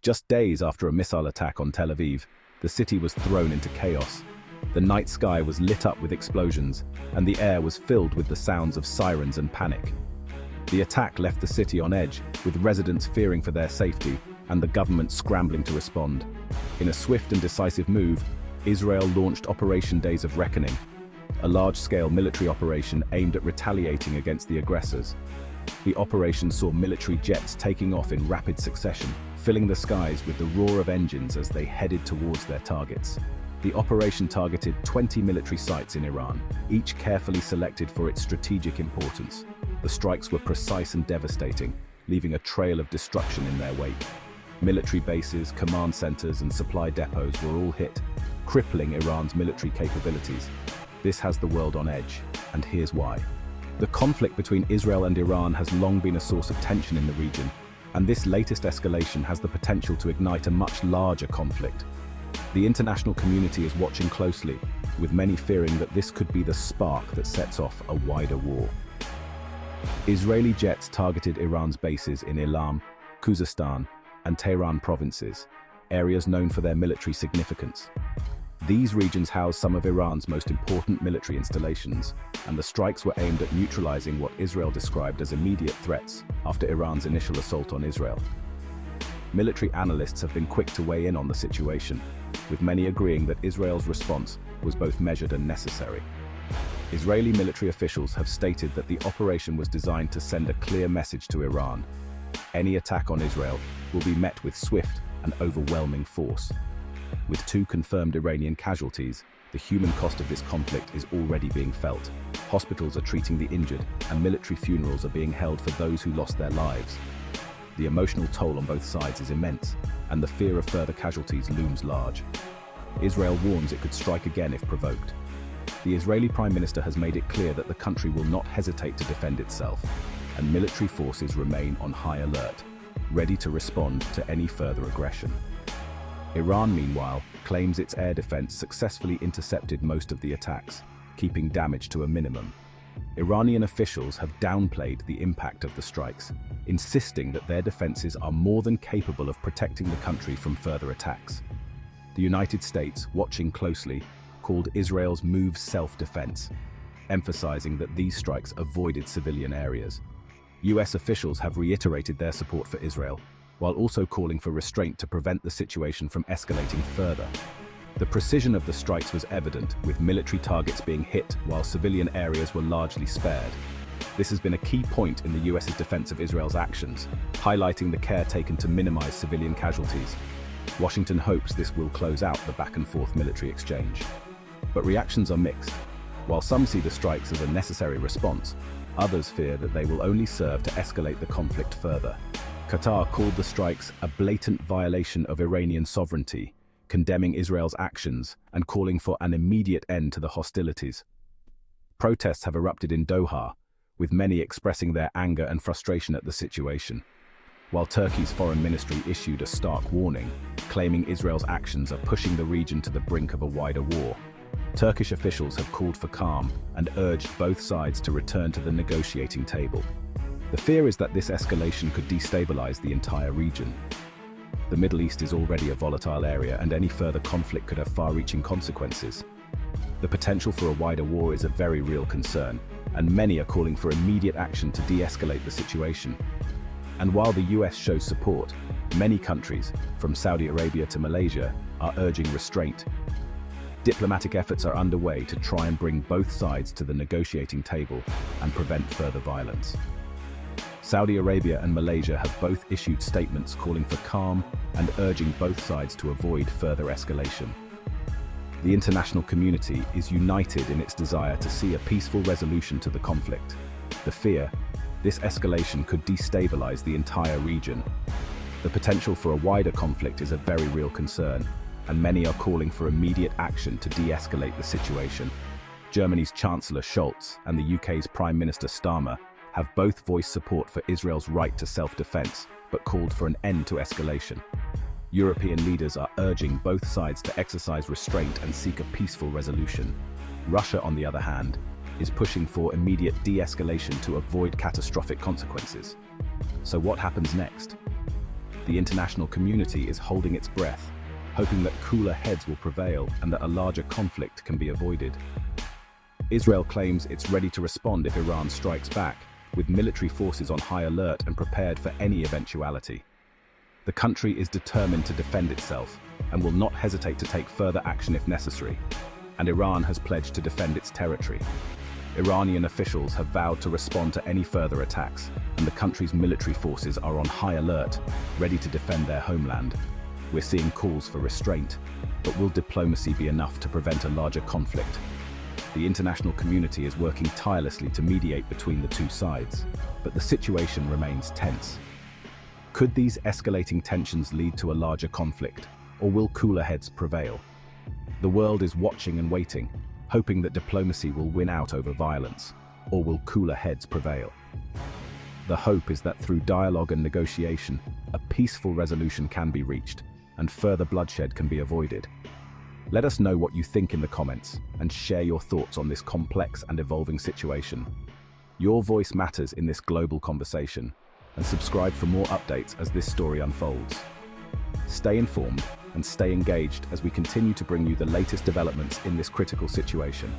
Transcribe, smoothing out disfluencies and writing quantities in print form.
Just days after a missile attack on Tel Aviv, the city was thrown into chaos. The night sky was lit up with explosions, and the air was filled with the sounds of sirens and panic. The attack left the city on edge, with residents fearing for their safety and the government scrambling to respond. In a swift and decisive move, Israel launched Operation Days of Reckoning, a large-scale military operation aimed at retaliating against the aggressors. The operation saw military jets taking off in rapid succession, filling the skies with the roar of engines as they headed towards their targets. The operation targeted 20 military sites in Iran, each carefully selected for its strategic importance. The strikes were precise and devastating, leaving a trail of destruction in their wake. Military bases, command centers, and supply depots were all hit, crippling Iran's military capabilities. This has the world on edge, and here's why. The conflict between Israel and Iran has long been a source of tension in the region, and this latest escalation has the potential to ignite a much larger conflict. The international community is watching closely, with many fearing that this could be the spark that sets off a wider war. Israeli jets targeted Iran's bases in Elam, Khuzestan, and Tehran provinces, areas known for their military significance. These regions house some of Iran's most important military installations, and the strikes were aimed at neutralizing what Israel described as immediate threats after Iran's initial assault on Israel. Military analysts have been quick to weigh in on the situation, with many agreeing that Israel's response was both measured and necessary. Israeli military officials have stated that the operation was designed to send a clear message to Iran. Any attack on Israel will be met with swift and overwhelming force. With 2 confirmed Iranian casualties, the human cost of this conflict is already being felt. Hospitals are treating the injured, and military funerals are being held for those who lost their lives. The emotional toll on both sides is immense, and the fear of further casualties looms large. Israel warns it could strike again if provoked. The Israeli Prime Minister has made it clear that the country will not hesitate to defend itself, and military forces remain on high alert, ready to respond to any further aggression. Iran, meanwhile, claims its air defense successfully intercepted most of the attacks, keeping damage to a minimum. Iranian officials have downplayed the impact of the strikes, insisting that their defenses are more than capable of protecting the country from further attacks. The United States, watching closely, called Israel's move self-defense, emphasizing that these strikes avoided civilian areas. US officials have reiterated their support for Israel, while also calling for restraint to prevent the situation from escalating further. The precision of the strikes was evident, with military targets being hit while civilian areas were largely spared. This has been a key point in the US's defense of Israel's actions, highlighting the care taken to minimize civilian casualties. Washington hopes this will close out the back-and-forth military exchange. But reactions are mixed. While some see the strikes as a necessary response, others fear that they will only serve to escalate the conflict further. Qatar called the strikes a blatant violation of Iranian sovereignty, condemning Israel's actions and calling for an immediate end to the hostilities. Protests have erupted in Doha, with many expressing their anger and frustration at the situation. While Turkey's foreign ministry issued a stark warning, claiming Israel's actions are pushing the region to the brink of a wider war. Turkish officials have called for calm and urged both sides to return to the negotiating table. The fear is that this escalation could destabilize the entire region. The Middle East is already a volatile area, and any further conflict could have far-reaching consequences. The potential for a wider war is a very real concern, and many are calling for immediate action to de-escalate the situation. And while the US shows support, many countries, from Saudi Arabia to Malaysia, are urging restraint. Diplomatic efforts are underway to try and bring both sides to the negotiating table and prevent further violence. Saudi Arabia and Malaysia have both issued statements calling for calm and urging both sides to avoid further escalation. The international community is united in its desire to see a peaceful resolution to the conflict. The fear, this escalation could destabilize the entire region. The potential for a wider conflict is a very real concern, and many are calling for immediate action to de-escalate the situation. Germany's Chancellor Scholz and the UK's Prime Minister Starmer have both voiced support for Israel's right to self-defense, but called for an end to escalation. European leaders are urging both sides to exercise restraint and seek a peaceful resolution. Russia, on the other hand, is pushing for immediate de-escalation to avoid catastrophic consequences. So what happens next? The international community is holding its breath, hoping that cooler heads will prevail and that a larger conflict can be avoided. Israel claims it's ready to respond if Iran strikes back, with military forces on high alert and prepared for any eventuality. The country is determined to defend itself and will not hesitate to take further action if necessary, and Iran has pledged to defend its territory. Iranian officials have vowed to respond to any further attacks, and the country's military forces are on high alert, ready to defend their homeland. We're seeing calls for restraint, but will diplomacy be enough to prevent a larger conflict? The international community is working tirelessly to mediate between the two sides, but the situation remains tense. Could these escalating tensions lead to a larger conflict, or will cooler heads prevail? The world is watching and waiting, hoping that diplomacy will win out over violence, or will cooler heads prevail? The hope is that through dialogue and negotiation, a peaceful resolution can be reached, and further bloodshed can be avoided. Let us know what you think in the comments, and share your thoughts on this complex and evolving situation. Your voice matters in this global conversation, and subscribe for more updates as this story unfolds. Stay informed and stay engaged as we continue to bring you the latest developments in this critical situation.